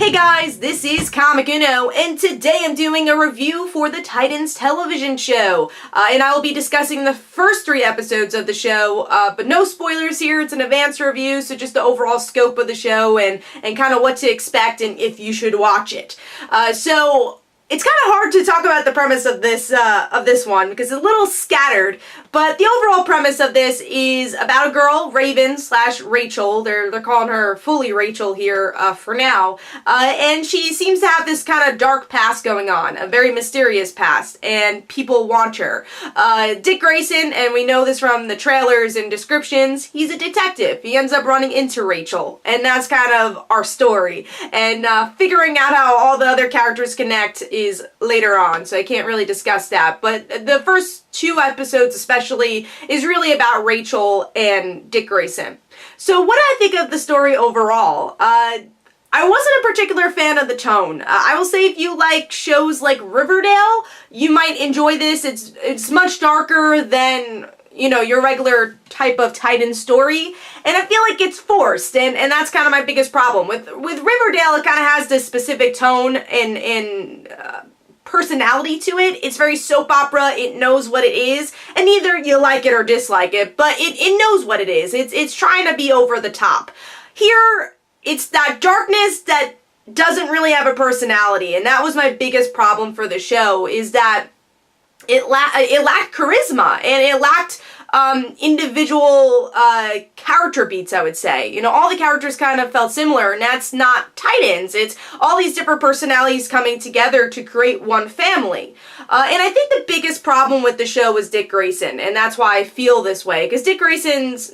Hey guys, this is Comic Uno, and today I'm doing a review for the Titans television show. And I will be discussing the first 3 episodes of the show, but no spoilers here. It's an advanced review, so just the overall scope of the show and kind of what to expect and if you should watch it. So it's kind of hard to talk about the premise of this one because it's a little scattered, but the overall premise of this is about a girl, Raven / Rachel. They're calling her fully Rachel here for now, and she seems to have this kind of dark past going on, a very mysterious past, and people want her. Dick Grayson, and we know this from the trailers and descriptions, he's a detective. He ends up running into Rachel, and that's kind of our story, and figuring out how all the other characters connect is later on, so I can't really discuss that. But the first 2 episodes especially is really about Rachel and Dick Grayson. So what do I think of the story overall? I wasn't a particular fan of the tone. I will say if you like shows like Riverdale, you might enjoy this. It's much darker than, you know, your regular type of Titan story, and I feel like it's forced, and that's kind of my biggest problem. With Riverdale, it kind of has this specific tone and personality to it. It's very soap opera, it knows what it is, and either you like it or dislike it, but it knows what it is. It's trying to be over the top. Here, it's that darkness that doesn't really have a personality, and that was my biggest problem for the show, is that it lacked charisma, and it lacked individual character beats, I would say. You know, all the characters kind of felt similar, and that's not Titans. It's all these different personalities coming together to create one family. And I think the biggest problem with the show was Dick Grayson, and that's why I feel this way, because Dick Grayson's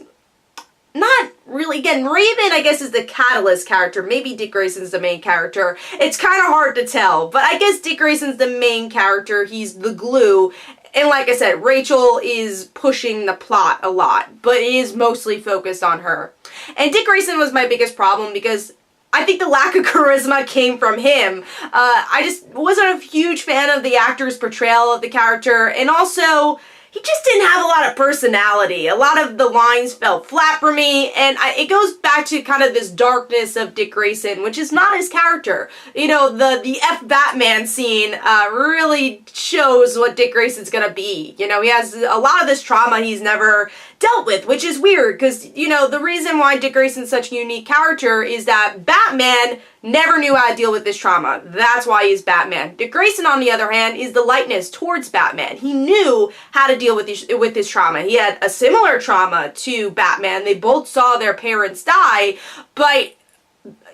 not really, again, Raven, I guess, is the catalyst character. Maybe Dick Grayson's the main character. It's kind of hard to tell, but I guess Dick Grayson's the main character. He's the glue. And like I said, Rachel is pushing the plot a lot, but it is mostly focused on her. And Dick Grayson was my biggest problem because I think the lack of charisma came from him. I just wasn't a huge fan of the actor's portrayal of the character, and also he just didn't have a lot of personality. A lot of the lines felt flat for me, and it goes back to kind of this darkness of Dick Grayson, which is not his character. You know, the F Batman scene really shows what Dick Grayson's gonna be. You know, he has a lot of this trauma he's never dealt with, which is weird, because, you know, the reason why Dick Grayson's such a unique character is that Batman never knew how to deal with this trauma. That's why he's Batman. Dick Grayson, on the other hand, is the lightness towards Batman. He knew how to deal with his trauma. He had a similar trauma to Batman. They both saw their parents die, but,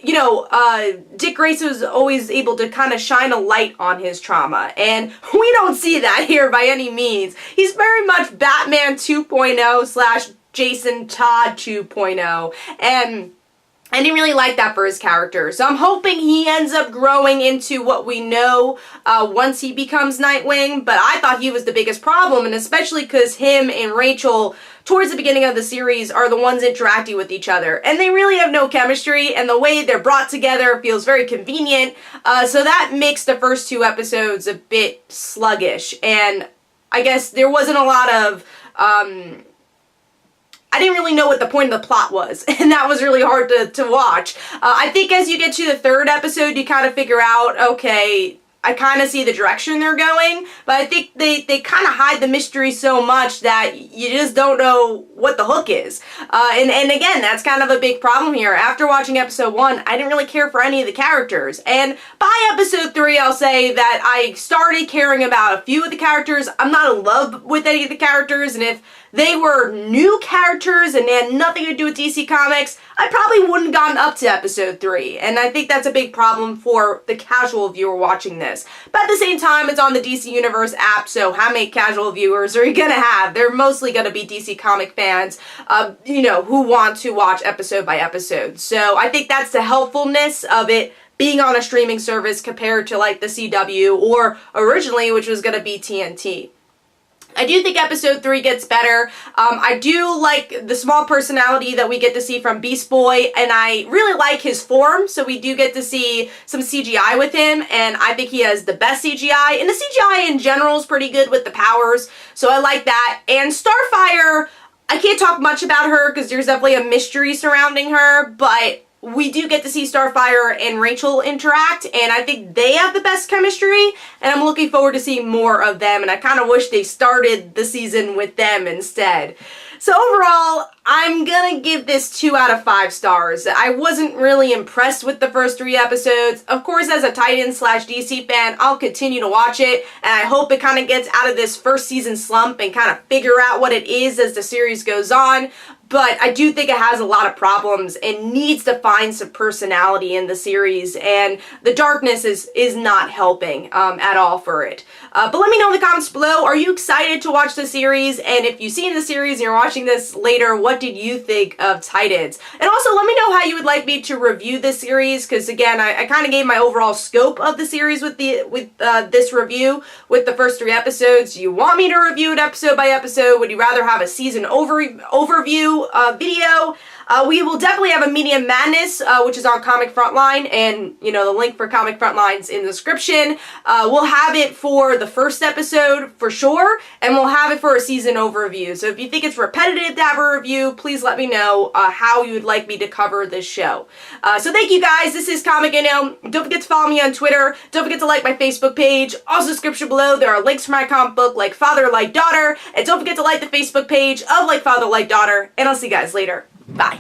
you know, Dick Grayson was always able to kind of shine a light on his trauma, and we don't see that here by any means. He's very much Batman 2.0 / Jason Todd 2.0, and I didn't really like that for his character. So I'm hoping he ends up growing into what we know once he becomes Nightwing, but I thought he was the biggest problem, and especially because him and Rachel, towards the beginning of the series, are the ones interacting with each other, and they really have no chemistry, and the way they're brought together feels very convenient, so that makes the first 2 episodes a bit sluggish, and I guess there wasn't a lot of I didn't really know what the point of the plot was, and that was really hard to watch. I think as you get to the 3rd episode, you kind of figure out, okay, I kind of see the direction they're going, but I think they kind of hide the mystery so much that you just don't know what the hook is. And again, that's kind of a big problem here. After watching episode 1, I didn't really care for any of the characters, and by episode 3, I'll say that I started caring about a few of the characters. I'm not in love with any of the characters, and if they were new characters and they had nothing to do with DC Comics, I probably wouldn't have gotten up to episode 3, and I think that's a big problem for the casual viewer watching this. But at the same time, it's on the DC Universe app, so how many casual viewers are you gonna have? They're mostly gonna be DC Comic fans, you know, who want to watch episode by episode. So I think that's the helpfulness of it being on a streaming service compared to like the CW or originally, which was gonna be TNT. I do think episode 3 gets better. I do like the small personality that we get to see from Beast Boy, and I really like his form, so we do get to see some CGI with him, and I think he has the best CGI, and the CGI in general is pretty good with the powers, so I like that. And Starfire, I can't talk much about her because there's definitely a mystery surrounding her, but we do get to see Starfire and Rachel interact, and I think they have the best chemistry, and I'm looking forward to seeing more of them, and I kind of wish they started the season with them instead. So overall, I'm gonna give this 2 out of 5 stars. I wasn't really impressed with the first 3 episodes. Of course, as a Titans/DC fan, I'll continue to watch it, and I hope it kind of gets out of this first season slump and kind of figure out what it is as the series goes on. But I do think it has a lot of problems and needs to find some personality in the series, and the darkness is not helping at all for it. But let me know in the comments below, are you excited to watch the series? And if you've seen the series and you're watching this later, what did you think of Titans? And also let me know how you would like me to review this series, because again, I kind of gave my overall scope of the series with this review with the first 3 episodes. Do you want me to review it episode by episode? Would you rather have a season overview video? We will definitely have a Medium Madness, which is on Comic Frontline, and you know, the link for Comic Frontline's in the description. We'll have it for the first episode for sure, and we'll have it for a season overview. So if you think it's repetitive to have a review, please let me know how you would like me to cover this show. So thank you guys. This is Comic Inno. Don't forget to follow me on Twitter. Don't forget to like my Facebook page. Also, description below, there are links for my comic book, Like Father, Like Daughter. And don't forget to like the Facebook page of Like Father, Like Daughter. And I'll see you guys later. Bye.